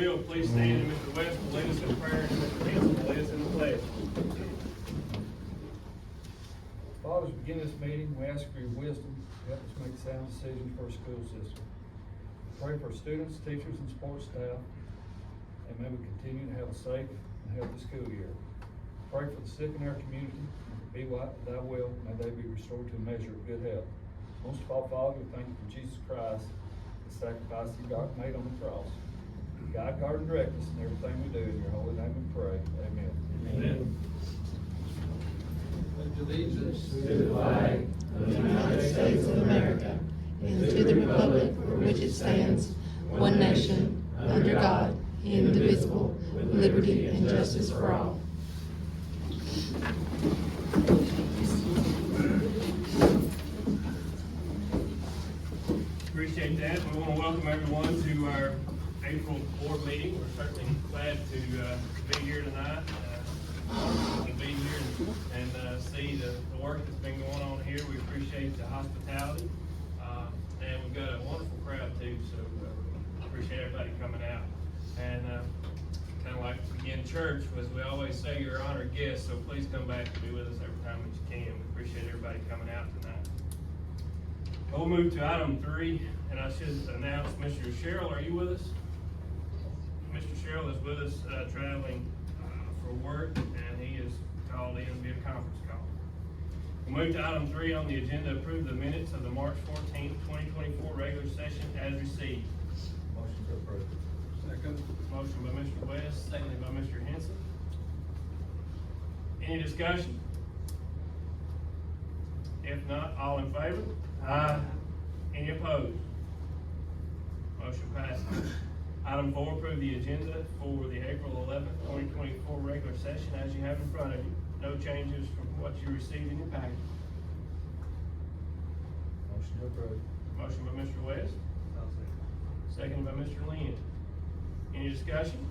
will, please stand, and Mr. West will lead us in prayer, and Mr. Henson will lead us in the pledge. Father, as we begin this meeting, we ask for your wisdom to help us make sound decisions for our school system. Pray for our students, teachers, and support staff, and may we continue to have a safe and healthy school year. Pray for the sick in our community, and for be what thy will, may they be restored to a measure of good health. Most of all, Father, we thank you for Jesus Christ, the sacrifice he made on the cross. God, guard, and direct us in everything we do. In your holy name we pray. Amen. Amen. Allegiance to the flag of the United States of America and to the republic for which it stands, one nation, under God, indivisible, with liberty and justice for all. Appreciate that. We want to welcome everyone to our April board meeting. We're certainly glad to be here tonight, to be here and see the work that's been going on here. We appreciate the hospitality, and we've got a wonderful crowd too, so appreciate everybody coming out. And kind of like to begin church, as we always say, you're an honored guest, so please come back and be with us every time that you can. We appreciate everybody coming out tonight. We'll move to item 3, and I should announce Mr. Sherrill, are you with us? Mr. Sherrill is with us traveling for work, and he is called in via conference call. We'll move to item 3 on the agenda, approve the minutes of the March 14th, 2024 regular session as received. Motion to approve. Second. Motion by Mr. West, seconded by Mr. Henson. Any discussion? If not, all in favor? Aye. Any opposed? Motion passes. Item 4, approve the agenda for the April 11th, 2024 regular session as you have in front of you. No changes from what you received in your packet. Motion to approve. Motion by Mr. West. Seconded by Mr. Lynn. Any discussion?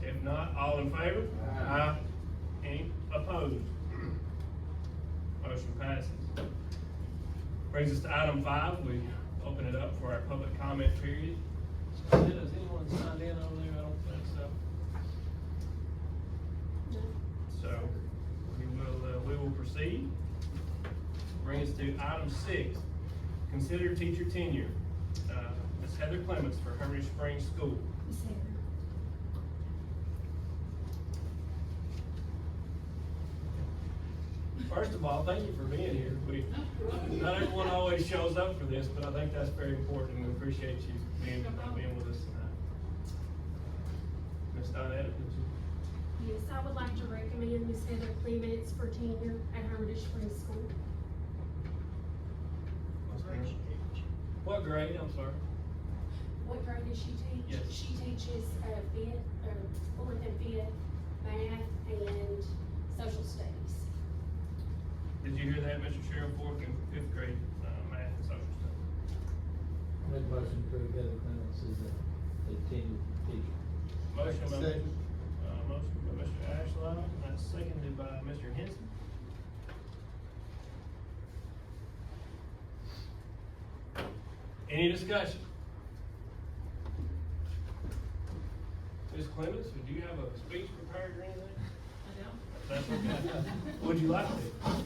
If not, all in favor? Aye. Any opposed? Motion passes. Brings us to item 5. We open it up for our public comment period. So, has anyone signed in over there? I don't think so. So, we will proceed. Bring us to item 6. Consider teacher tenure. Ms. Heather Clements for Hermitage Springs School. First of all, thank you for being here. Not everyone always shows up for this, but I think that's very important, and we appreciate you being with us tonight. Ms. Donetta, would you? Yes, I would like to recommend Ms. Heather Clements for tenure at Hermitage Springs School. What grade? I'm sorry. What grade does she teach? Yes. She teaches 4th and 5th math and social studies. Did you hear that, Mr. Sherrill? 4th and 5th grade math and social studies. Make a motion to approve Heather Clements as a tenured teacher. Motion by Second. motion by Mr. Ashline, and that's seconded by Mr. Henson. Any discussion? Ms. Clements, would you have a speech prepared or anything? I don't. That's okay. Would you like to? I'm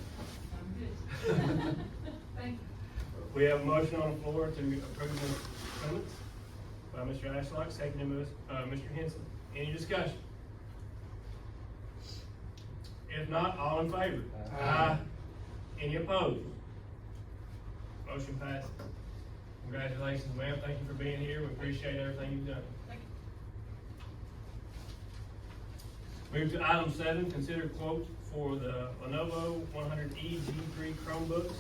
good. Thank you. We have a motion on the floor to approve Ms. Clements by Mr. Ashlock, seconded by Mr. Henson. Any discussion? If not, all in favor? Aye. Any opposed? Motion passes. Congratulations, ma'am. Thank you for being here. We appreciate everything you've done. Thank you. Move to item 7, consider quote for the Lenovo 100E G3 Chromebooks.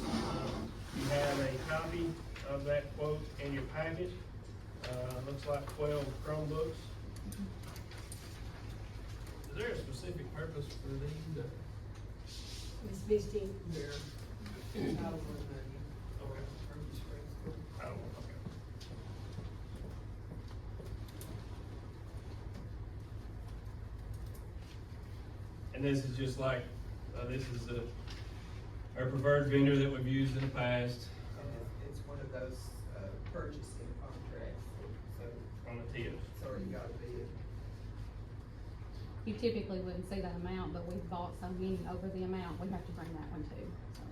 You have a copy of that quote in your packet. Looks like 12 Chromebooks. Is there a specific purpose for these? Ms. Misty. Oh, okay. And this is just like, this is our preferred vendor that we've used in the past. It's one of those purchasing contracts, so on the tips. It's already got a bid. You typically wouldn't see that amount, but we've bought so many over the amount, we have to bring that one too, so.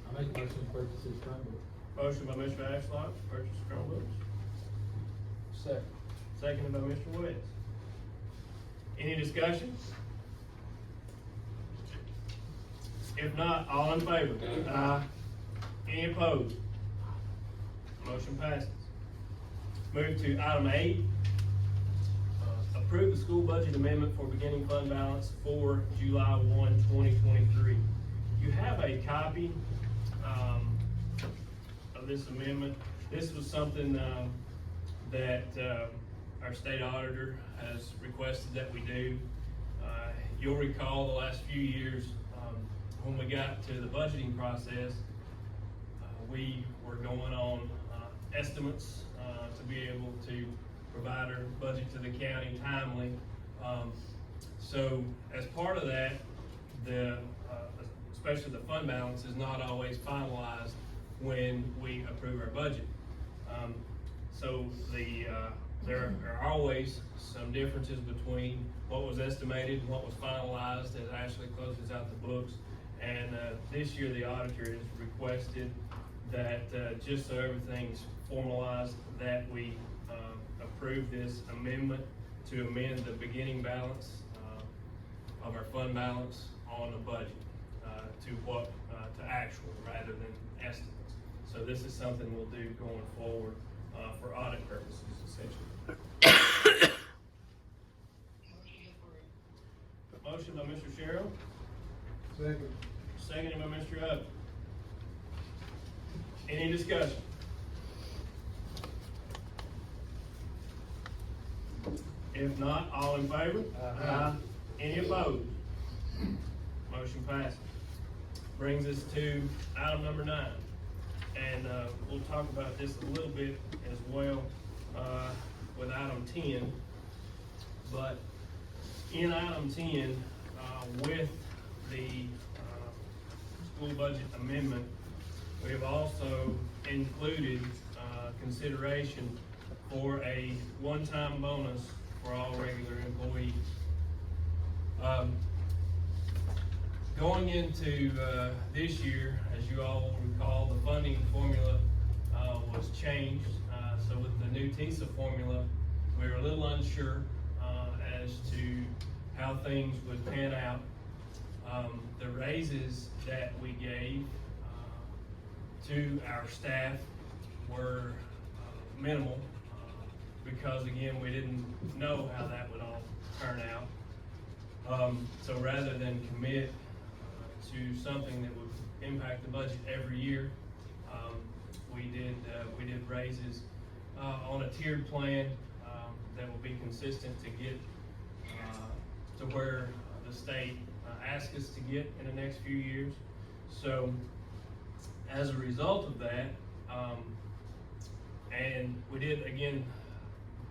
I make a motion to purchase this Chromebook. Motion by Mr. Ashlock, purchase Chromebooks. Second. Seconded by Mr. West. Any discussion? If not, all in favor? Aye. Any opposed? Motion passes. Move to item 8. Approve the school budget amendment for beginning fund balance for July 1, 2023. You have a copy, of this amendment. This was something, that, our state auditor has requested that we do. You'll recall the last few years, when we got to the budgeting process, we were going on, estimates, to be able to provide our budget to the county timely. So as part of that, especially the fund balance is not always finalized when we approve our budget. So there are always some differences between what was estimated and what was finalized as Ashley closes out the books. And this year, the auditor has requested that, just so everything's formalized, that we approve this amendment to amend the beginning balance of our fund balance on the budget to actual rather than estimates. So this is something we'll do going forward for audit purposes, essentially. Motion by Mr. Sherrill, Second. seconded by Mr. Upton. Any discussion? If not, all in favor? Aye. Any opposed? Motion passes. Brings us to item number 9. And, we'll talk about this a little bit as well, with item 10. But in item 10, with the, school budget amendment, we have also included, consideration for a one-time bonus for all regular employees. Going into, this year, as you all will recall, the funding formula, was changed. So with the new TISA formula, we were a little unsure, as to how things would pan out. The raises that we gave, to our staff were, minimal, because again, we didn't know how that would all turn out. So rather than commit to something that would impact the budget every year, we did raises on a tiered plan that will be consistent to get to where the state asked us to get in the next few years. So as a result of that, and we did, again,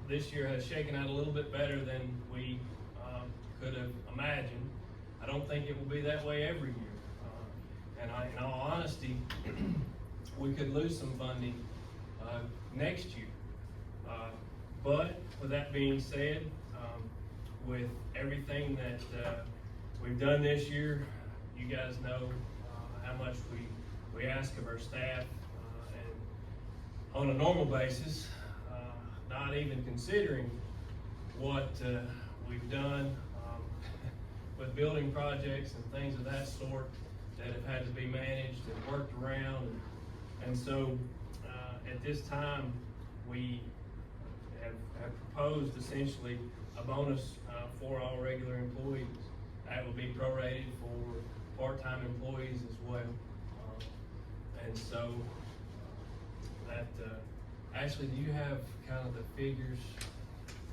this year has shaken out a little bit better than we could have imagined. I don't think it will be that way every year. And in all honesty, we could lose some funding next year. But with that being said, with everything that we've done this year, you guys know how much we ask of our staff, and on a normal basis, not even considering what we've done with building projects and things of that sort that have had to be managed and worked around. And so at this time, we have proposed essentially a bonus for all regular employees. That will be prorated for part-time employees as well. And so that, Ashley, do you have kind of the figures?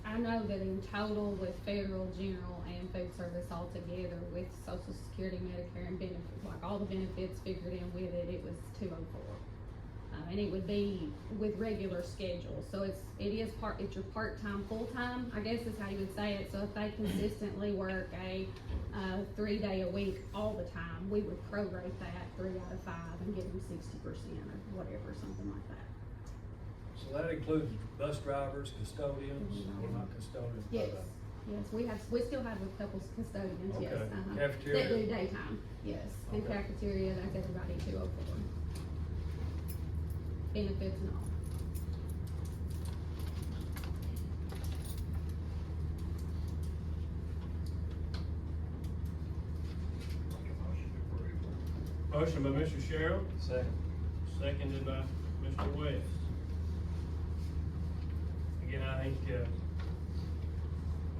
I know that in total with federal, general, and food service all together with Social Security, Medicare, and benefits, like all the benefits figured in with it, it was 204. And it would be with regular schedule, so it's your part-time, full-time, I guess is how you would say it. So if they consistently work a 3-day-a-week all the time, we would prorate that 3 out of 5 and give them 60% or whatever, something like that. So that includes bus drivers, custodians, or not custodians? but, Yes, yes, we still have a couple custodians, yes. Okay. uh-huh. Cafeteria? That do daytime, yes, and Okay. cafeteria, that's everybody 204. Benefits and all. Motion by Mr. Sherrill, Second. seconded by Mr. West. Again, I think,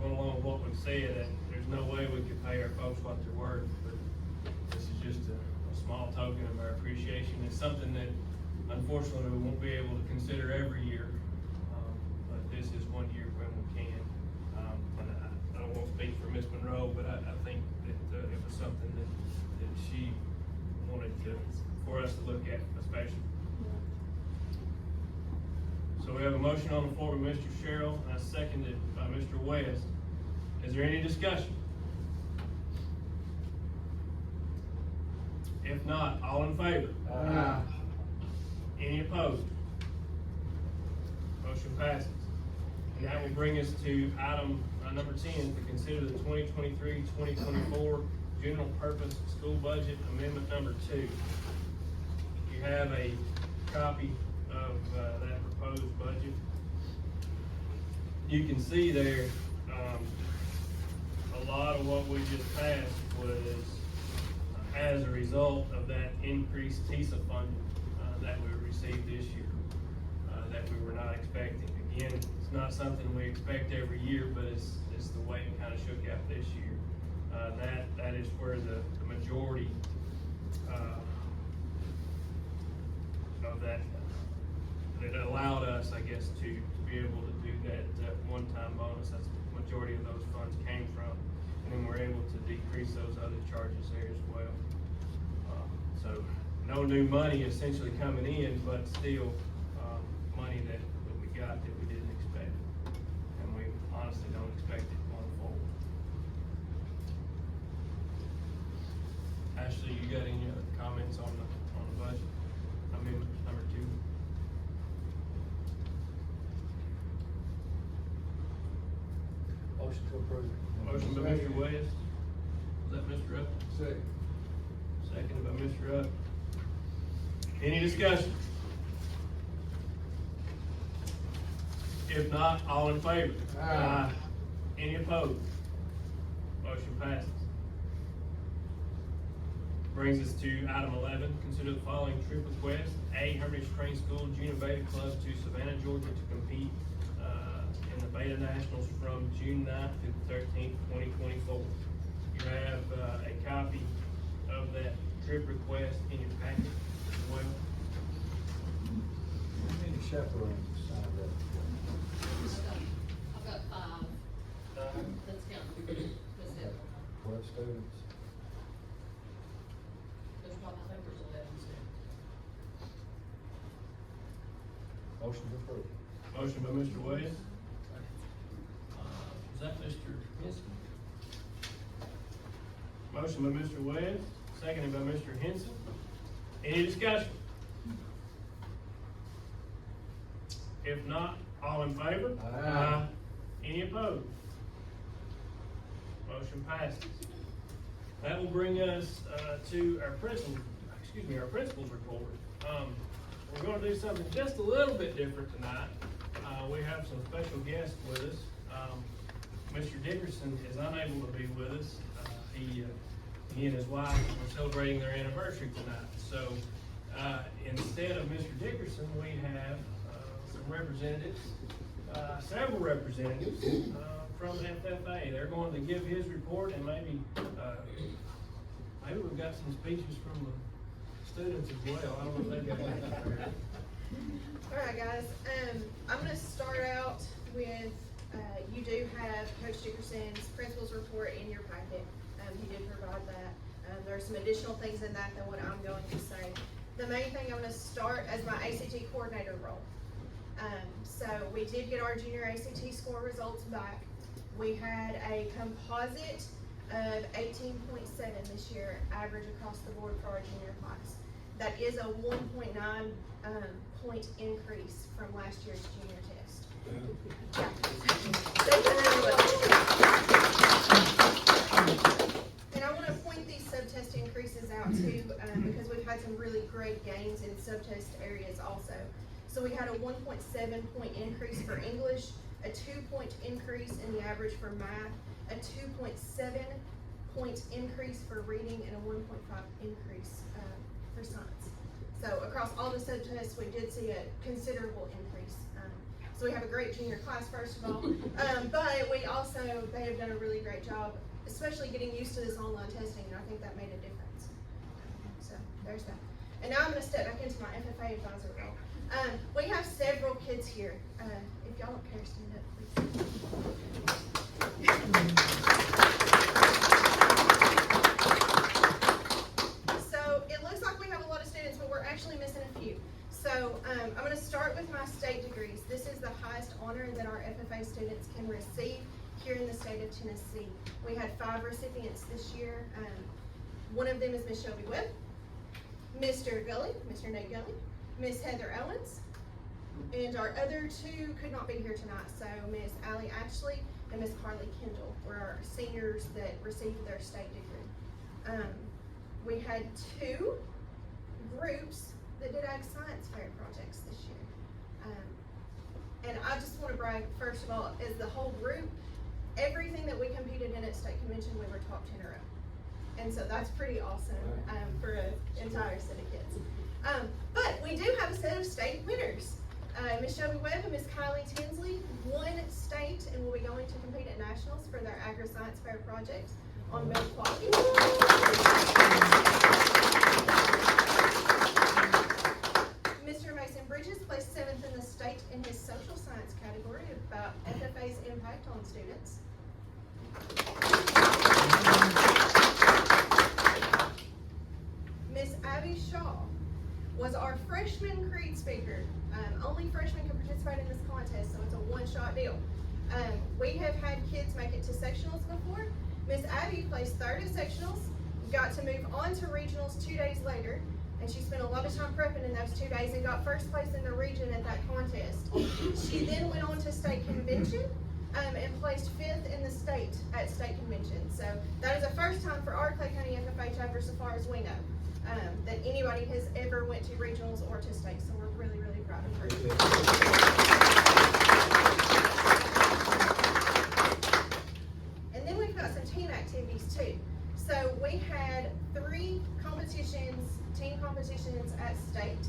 going along with what we've said, that there's no way we could pay our folks what they're worth, but this is just a small token of our appreciation. It's something that unfortunately we won't be able to consider every year, but this is one year when we can. And I don't want to speak for Ms. Monroe, but I think that it was something that she wanted for us to look at especially. So we have a motion on the floor by Mr. Sherrill, and seconded by Mr. West. Is there any discussion? If not, all in favor? Aye. Any opposed? Motion passes. And that will bring us to item number 10, to consider the 2023-2024 general purpose school budget amendment number 2. You have a copy of that proposed budget. You can see there, a lot of what we just passed was as a result of that increased TISA funding that we received this year, that we were not expecting. Again, it's not something we expect every year, but it's the way it kind of shook out this year. That is where the majority of that allowed us, I guess, to be able to do that one-time bonus. That's the majority of those funds came from. And then we're able to decrease those other charges there as well. So no new money essentially coming in, but still money that we got that we didn't expect. And we honestly don't expect it going forward. Ashley, you got any other comments on the budget? Amendment number 2? Motion to approve. Motion by Mr. West. Was that Mr. Upton? Second. Seconded by Mr. Upton. Any discussion? If not, all in favor? Aye. Any opposed? Motion passes. Brings us to item 11, consider the following trip request. A, Hermitage Crane School Junior Beta Club to Savannah, Georgia to compete in the Beta Nationals from June 9th through the 13th, 2024. You have a copy of that trip request in your packet as well. How many chaperones signed up? I've got 5, that's counting Ms. Hill. 12 students. There's one, I think there's 11 students. Motion to approve. Motion by Mr. West. Is that Mr. Henson? Motion by Mr. West, seconded by Mr. Henson. Any discussion? If not, all in favor? Aye. Any opposed? Motion passes. That will bring us to our principal's report. We're gonna do something just a little bit different tonight. We have some special guests with us. Mr. Dickerson is unable to be with us. He and his wife are celebrating their anniversary tonight. So, instead of Mr. Dickerson, we have some representatives, several representatives from FFA. They're going to give his report, and maybe we've got some speeches from the students as well. I don't know if they've got anything. Alright guys, I'm gonna start out with, you do have Coach Dickerson's principal's report in your packet. He did provide that. There are some additional things in that than what I'm going to say. The main thing I'm gonna start as my ACT coordinator role. So we did get our junior ACT score results back. We had a composite of 18.7 this year, average across the board for our junior class. That is a 1.9 point increase from last year's junior test. Yeah. They did really well. And I want to point these subtest increases out too, because we've had some really great gains in subtest areas also. So we had a 1.7 point increase for English, a 2-point increase in the average for math, a 2.7 point increase for reading, and a 1.5 increase for science. So across all the subtests, we did see a considerable increase. So we have a great junior class, first of all, but we also, they have done a really great job, especially getting used to this online testing, and I think that made a difference. So there's that. And now I'm going to step back into my FFA advisor role. We have several kids here. If y'all don't care, stand up, please. So it looks like we have a lot of students, but we're actually missing a few. So I'm going to start with my state degrees. This is the highest honor that our FFA students can receive here in the state of Tennessee. We had 5 recipients this year. One of them is Miss Shelby Webb, Mr. Nate Gully, Miss Heather Owens, and our other 2 could not be here tonight. So Miss Allie Ashley and Miss Carly Kendall were our seniors that received their state degree. We had 2 groups that did Ag Science Fair projects this year. And I just want to brag, first of all, as the whole group, everything that we competed in at state convention, we were top 10 in a row. And so that's pretty awesome for an entire set of kids. But we do have a set of state winners. Miss Shelby Webb and Miss Kylie Tinsley won state and will be going to compete at nationals for their Agri-Science Fair project on milk quality. Mr. Mason Bridges placed 7th in the state in his social science category about FFA's impact on students. Miss Abby Shaw was our freshman creed speaker. Only freshmen can participate in this contest, so it's a one-shot deal. We have had kids make it to sectionals before. Miss Abby placed 3rd at sectionals, got to move on to regionals 2 days later, and she spent a lot of time prepping in those 2 days and got 1st place in the region at that contest. She then went on to state convention and placed 5th in the state at state convention. So that is the first time for our Clay County FFA chapter, so far as we know, that anybody has ever went to regionals or to state. So we're really, really proud of her. And then we've got some team activities too. So we had 3 competitions, team competitions at state.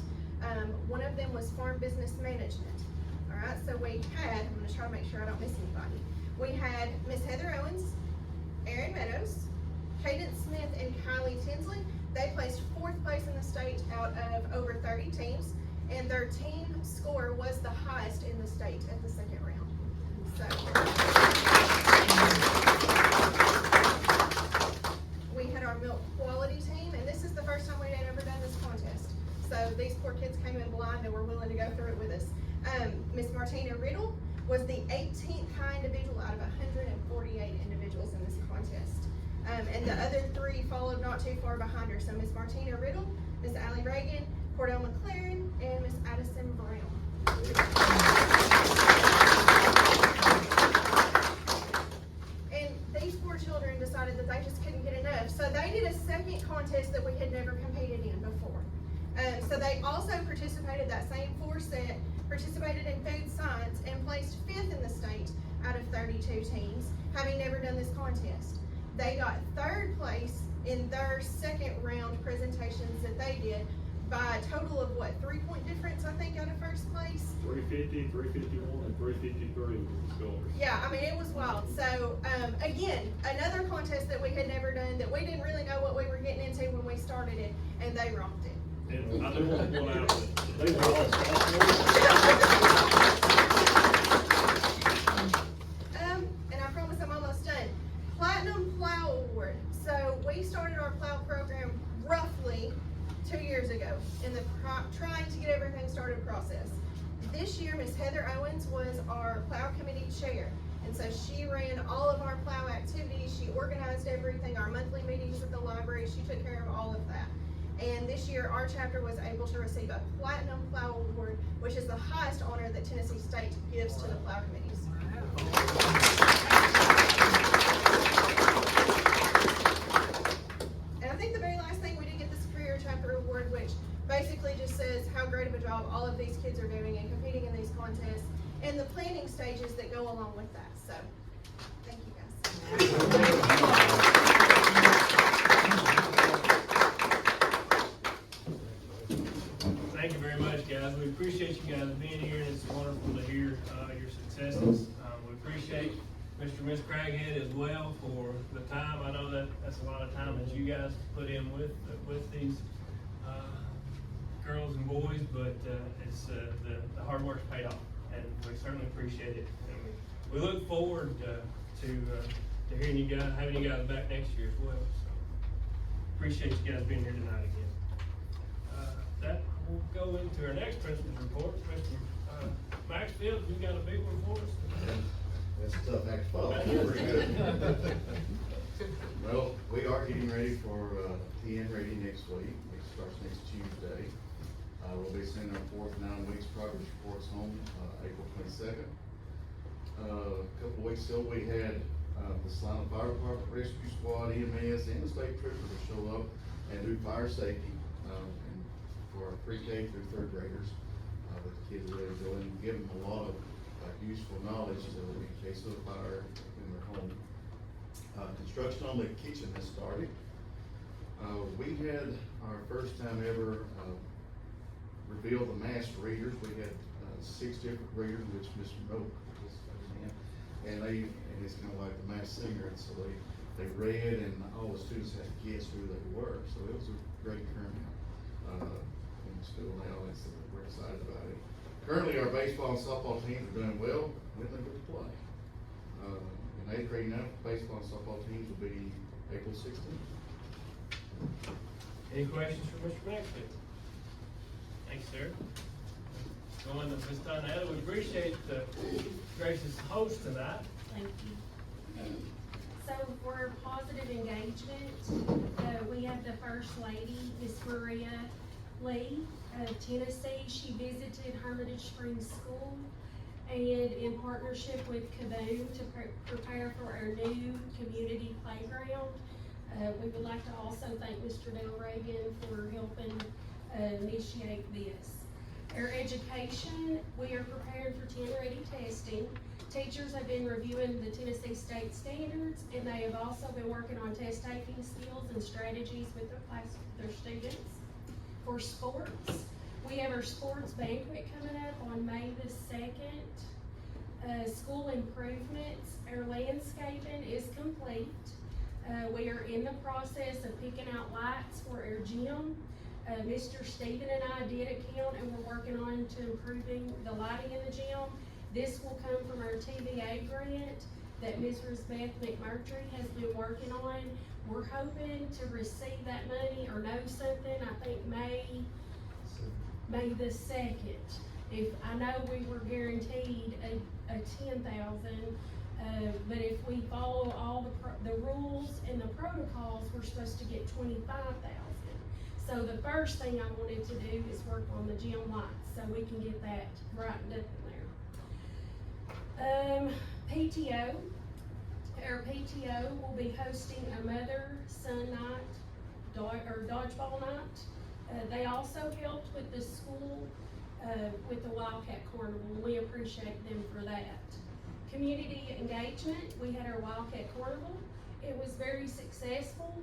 One of them was farm business management. All right, so we had, I'm going to try to make sure I don't miss anybody. We had Miss Heather Owens, Erin Meadows, Cadence Smith, and Kylie Tinsley. They placed 4th place in the state out of over 30 teams, and their team score was the highest in the state at the 2nd round. So we had our milk quality team, and this is the first time we had ever done this contest. So these poor kids came in blind and were willing to go through it with us. Miss Martina Riddle was the 18th high individual out of 148 individuals in this contest. And the other 3 followed not too far behind her. So Miss Martina Riddle, Miss Allie Reagan, Cordell McLaren, and Miss Addison Brown. And these poor children decided that they just couldn't get enough. So they did a 2nd contest that we had never competed in before. So they also participated, that same 4 set, participated in food science and placed 5th in the state out of 32 teams, having never done this contest. They got 3rd place in their 2nd round presentations that they did by a total of what, 3-point difference, I think, out of 1st place? 350, 351, and 353 was the scores. Yeah, I mean, it was wild. So, again, another contest that we had never done, that we didn't really know what we were getting into when we started it, and they rocked it. And I do want to point out that they were all sophomores. And I promise I'm almost done. Platinum Plow Award. So we started our plow program roughly 2 years ago in the trying to get everything started process. This year, Miss Heather Owens was our plow committee chair, And so she ran all of our plow activities, she organized everything, our monthly meetings at the library, she took care of all of that. And this year, our chapter was able to receive a Platinum Plow Award, which is the highest honor that Tennessee State gives to the plow committees. And I think the very last thing, we did get the Superior Chapter Award, which basically just says how great of a job all of these kids are doing and competing in these contests and the planning stages that go along with that. So, thank you guys. Thank you very much, guys. We appreciate you guys being here, and it's wonderful to hear your successes. We appreciate Mr. and Ms. Craghead as well for the time. I know that's a lot of time that you guys put in with these girls and boys, but it's the hard work's paid off, and we certainly appreciate it. And we look forward to hearing you guys, having you guys back next year as well. So appreciate you guys being here tonight again. That will go into our next principal's report. Mr. Maxfield, you got a big one for us? That's a tough act to follow. Pretty good. Well, we are getting ready for TN ready next week. It starts next Tuesday. We'll be sending our 4th 9 weeks progress reports home April 22nd. A couple of weeks ago, we had the Salina Fire Department, Rescue Squad, EMS, and the state troopers show up and do fire safety and for our pre-K through 3rd graders. The kids really go in and give them a lot of useful knowledge so that in case of a fire in their home. Construction on the kitchen has started. We had our first time ever reveal the master readers. We had 6 different readers, which Mr. Moak was in, and it's kind of like the mass singer, and so they read, and all the students had to guess who they were. So it was a great turnout in the school now. We're excited about it. Currently, our baseball and softball teams are doing well when they get to play. In 8th grade now, baseball and softball teams will be April 16th. Any questions for Mr. Maxfield? Thanks, sir. Going to Ms. Donetta, we appreciate the gracious host tonight. Thank you. So for positive engagement, we have the First Lady, Miss Maria Lee of Tennessee. She visited Hermitage Springs School, and in partnership with Kaboom to prepare for our new community playground. We would like to also thank Mr. Dale Reagan for helping initiate this. Our education, we are preparing for 10 ready testing. Teachers have been reviewing the Tennessee state standards, and they have also been working on test taking skills and strategies with their students. For sports, we have our sports banquet coming up on May the 2nd. School improvements, our landscaping is complete. We are in the process of picking out lights for our gym. Mr. Stephen and I did a count, and we're working on to improving the lighting in the gym. This will come from our TVA grant that Mrs. Beth McMurtry has been working on. We're hoping to receive that money or know something, I think May the 2nd. If I know we were guaranteed a 10,000, but if we follow all the rules and the protocols, we're supposed to get 25,000. So the first thing I wanted to do is work on the gym lights so we can get that brightened up in there. PTO. Our PTO will be hosting a mother-son night, or dodgeball night. They also helped with the school, with the Wildcat Carnival, and we appreciate them for that. Community engagement, we had our Wildcat Carnival. It was very successful.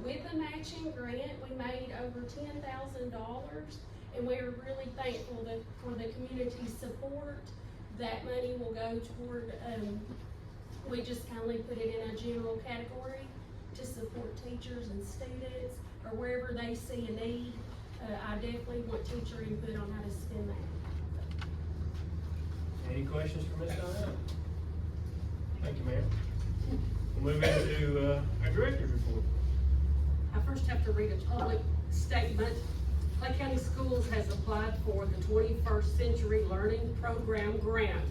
With the matching grant, we made over $10,000, and we are really thankful for the community support. That money will go toward, we just kindly put it in a general category to support teachers and students, or wherever they see a need. I definitely want teacher input on how to spend that. Any questions for Ms. Donetta? Thank you, ma'am. We'll move into our director's report. I first have to read a public statement. Clay County Schools has applied for the 21st Century Learning Program grant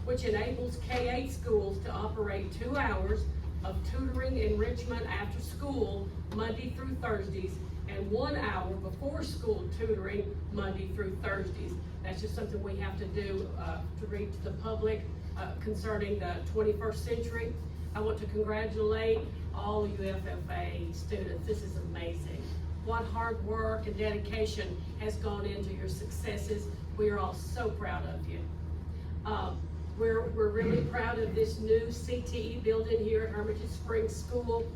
which enables K-8 schools to operate 2 hours of tutoring enrichment after school, Monday through Thursdays, and 1 hour before school tutoring, Monday through Thursdays. That's just something we have to do, to reach the public, concerning the 21st century. I want to congratulate all UFFA students. This is amazing. What hard work and dedication has gone into your successes. We are all so proud of you. We're really proud of this new CTE building here at Hermitage Springs School.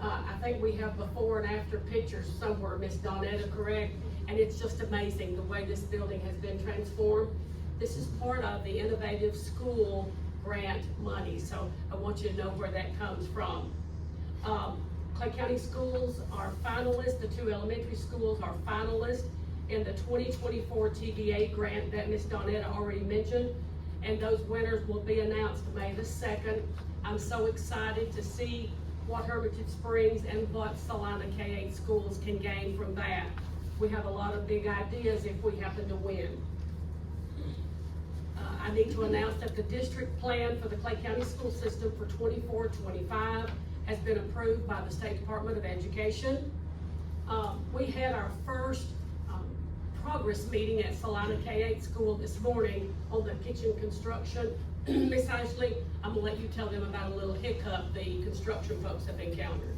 I think we have before and after pictures somewhere, Miss Donetta, correct? And it's just amazing the way this building has been transformed. This is part of the Innovative School Grant money, so I want you to know where that comes from. Clay County Schools are finalists, the 2 elementary schools are finalists in the 2024 TDA grant that Ms. Donetta already mentioned, and those winners will be announced May the 2nd. I'm so excited to see what Hermitage Springs and what Salina K-8 schools can gain from that. We have a lot of big ideas if we happen to win. I need to announce that the district plan for the Clay County school system for 24-25 has been approved by the State Department of Education. We had our first progress meeting at Salina K-8 school this morning on the kitchen construction. Miss Ashley, I'm gonna let you tell them about a little hiccup the construction folks have encountered.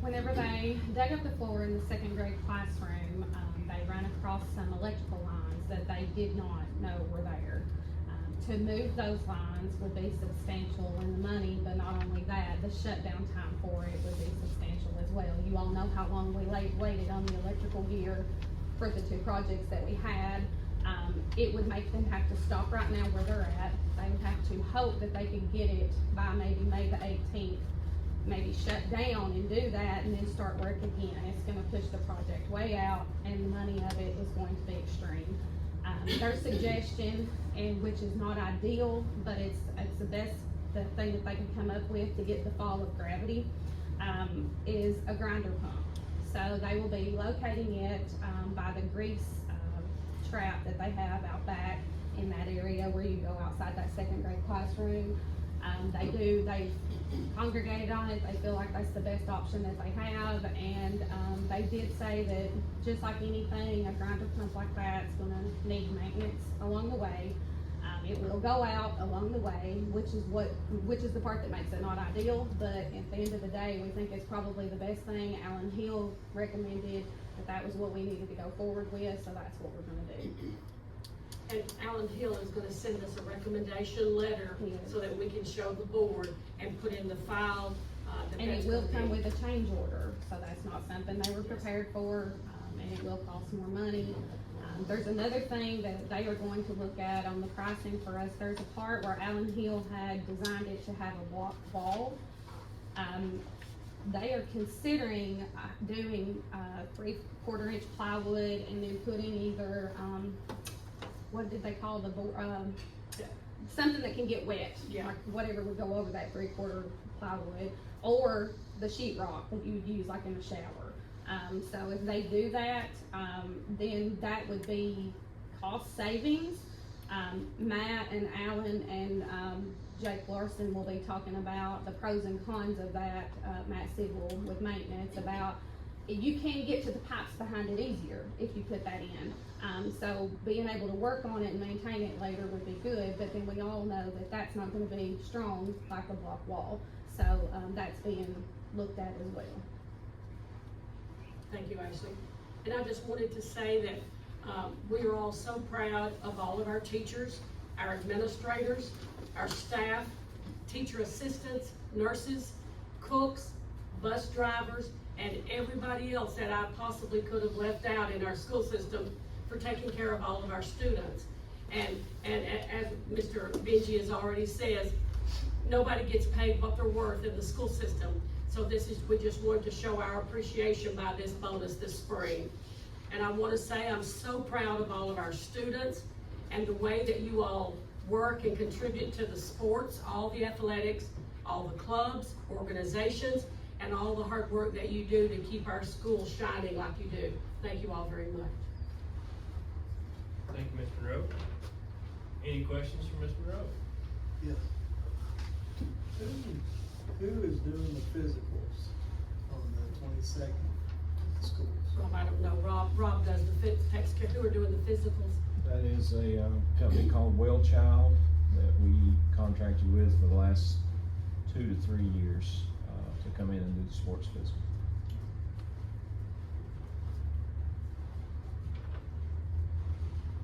Whenever they dug up the floor in the 2nd grade classroom, they ran across some electrical lines that they did not know were there. To move those lines would be substantial in the money, but not only that, the shutdown time for it would be substantial as well. You all know how long we waited on the electrical gear for the 2 projects that we had. It would make them have to stop right now where they're at. They would have to hope that they could get it by maybe May the 18th, maybe shut down and do that and then start work again. It's gonna push the project way out and the money of it is going to be extreme. Their suggestion, and which is not ideal, but it's the best thing that they can come up with to get the fall of gravity, is a grinder pump. So they will be locating it by the grease trap that they have out back in that area where you go outside that 2nd grade classroom. They've congregated on it. They feel like that's the best option that they have, and they did say that just like anything, a grinder pump like that is gonna need maintenance along the way. It will go out along the way, which is the part that makes it not ideal, but at the end of the day, we think it's probably the best thing. Alan Hill recommended that was what we needed to go forward with, so that's what we're gonna do. And Alan Hill is gonna send us a recommendation letter Yes. so that we can show the board and put in the file. And it will come with a change order, so that's not something they were prepared for, and it will cost more money. There's another thing that they are going to look at on the pricing for us. There's a part where Alan Hill had designed it to have a block wall. They are considering doing 3/4 inch plywood and then putting either, what did they call the something that can get wet, Yeah. like whatever would go over that 3/4 plywood, or the sheetrock that you would use like in the shower. So if they do that, then that would be cost savings. Matt and Alan and Jake Larson will be talking about the pros and cons of that. Matt Sigel with maintenance, about you can get to the pipes behind it easier if you put that in. So being able to work on it and maintain it later would be good, but then we all know that that's not gonna be strong like a block wall. So that's being looked at as well. Thank you, Ashley. And I just wanted to say that we are all so proud of all of our teachers, our administrators, our staff, teacher assistants, nurses, cooks, bus drivers, and everybody else that I possibly could have left out in our school system for taking care of all of our students. And as Mr. Benji has already said, nobody gets paid what they're worth in the school system. So we just wanted to show our appreciation by this bonus this spring. And I want to say I'm so proud of all of our students and the way that you all work and contribute to the sports, all the athletics, all the clubs, organizations, and all the hard work that you do to keep our schools shining like you do. Thank you all very much. Thank you, Ms. Monroe. Any questions for Ms. Monroe? Yes. Who is doing the physicals on the 22nd at the schools? Rob, I don't know, Rob does takes care, who are doing the physicals? That is a company called Wellchild that we contracted with for the last 2 to 3 years to come in and do the sports physical.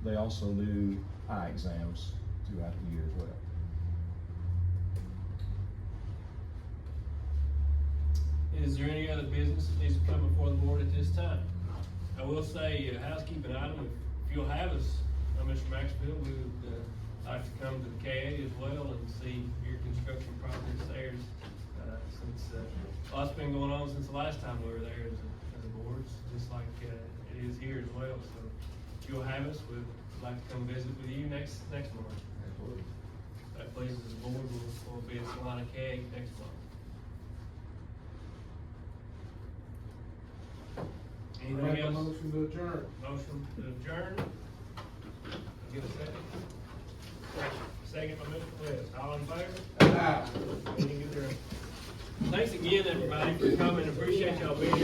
They also do eye exams throughout the year as well. Is there any other business that needs to come before the board at this time? I will say, housekeeping item, if you'll have us, Mr. Maxfield, we would, like to come to the KA as well and see your construction progress there. Since, a lot's been going on since the last time we were there as a board, just like, it is here as well. So if you'll have us, we'd like to come visit with you next month. Absolutely. That pleases the board, we'll be at Salina KA next month. Anything Make a else? motion to adjourn. Motion to adjourn. Get a second. Second by Mr. West. All in favor? Meeting adjourned. Thanks again, everybody, for coming. Appreciate y'all being here.